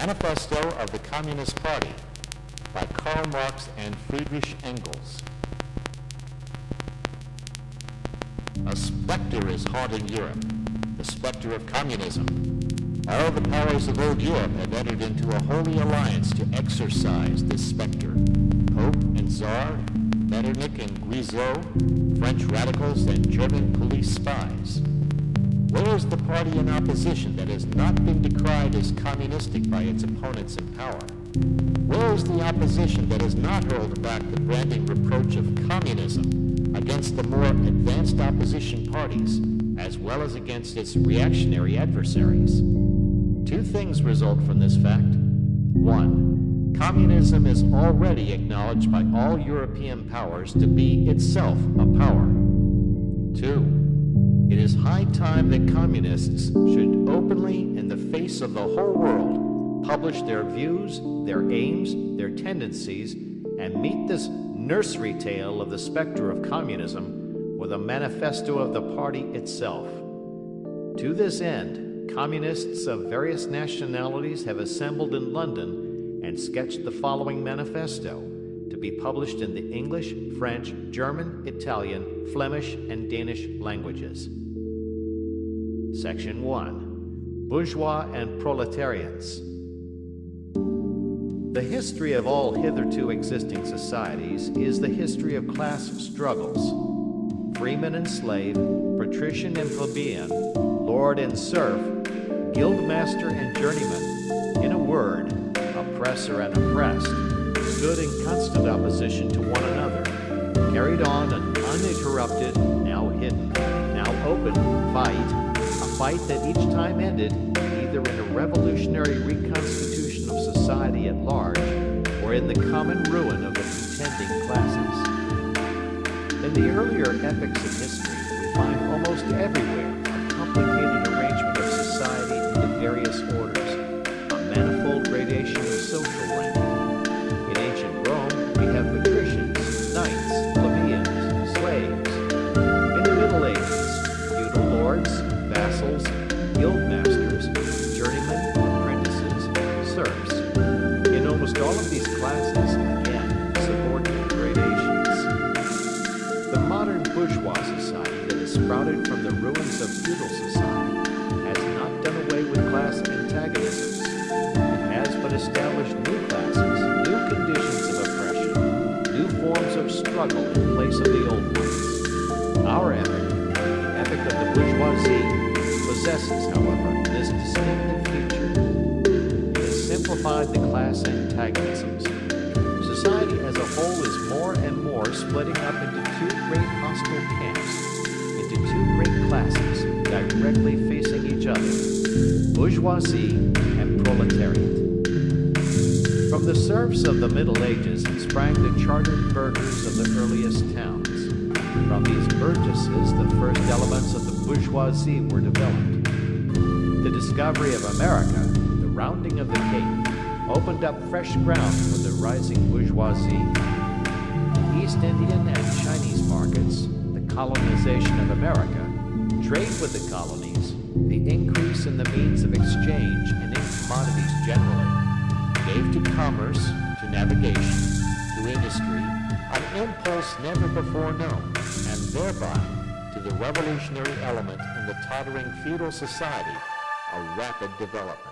Manifesto of the Communist Party by Karl Marx and Friedrich Engels. A specter is haunting Europe, the specter of communism. All the powers of old Europe have entered into a holy alliance to exorcise this specter. Pope and Tsar, Metternich and Guizot, French radicals and German police spies. Where is the party in opposition that has not been decried as communistic by its opponents in power? Where is the opposition that has not hurled back the branding reproach of communism against the more advanced opposition parties, as well as against its reactionary adversaries? Two things result from this fact. One, communism is already acknowledged by all European powers to be itself a power. Two, it is high time that communists should openly, in the face of the whole world, publish their views, their aims, their tendencies, and meet this nursery tale of the specter of communism with a manifesto of the party itself. To this end, communists of various nationalities have assembled in London and sketched the following manifesto, to be published in the English, French, German, Italian, Flemish, and Danish languages. Section 1. Bourgeois and Proletarians. The history of all hitherto existing societies is the history of class struggles. Freeman and slave, patrician and plebeian, lord and serf, guildmaster and journeyman, in a word, oppressor and oppressed, stood in constant opposition to one another, carried on an uninterrupted, now hidden, now open fight, a fight that each time ended either in a revolutionary reconstitution of society at large or in the common ruin of the contending classes. In the earlier epochs of history, we find almost everywhere a complicated arrangement of society into various orders, a manifold gradation of social rank. In ancient Rome, we have patricians, knights, plebeians, slaves. In the Middle Ages, feudal lords, vassals, guildmasters, journeymen, apprentices, serfs. In almost all of these classes, again, subordinate gradations. The modern bourgeois society that has sprouted from the ruins of feudal society has not done away with class antagonisms. It has but established new classes, new conditions of oppression, new forms of struggle in place of the old ones. Our epoch, the epoch of the bourgeoisie, possesses, however, this distinctive feature. It has simplified the class antagonisms. Society as a whole is more and more splitting up into two great hostile camps, into two great classes directly facing each other, bourgeoisie and proletariat. From the serfs of the Middle Ages sprang the chartered burghers of the earliest towns. From these burgesses, the first elements of the bourgeoisie were developed. The discovery of America, the rounding of the Cape, opened up fresh ground for the rising bourgeoisie. The East Indian and Chinese markets, the colonization of America, trade with the colonies, the increase in the means of exchange and in commodities generally, gave to commerce, to navigation, to industry, an impulse never before known, and thereby to the revolutionary element in the tottering feudal society, a rapid development.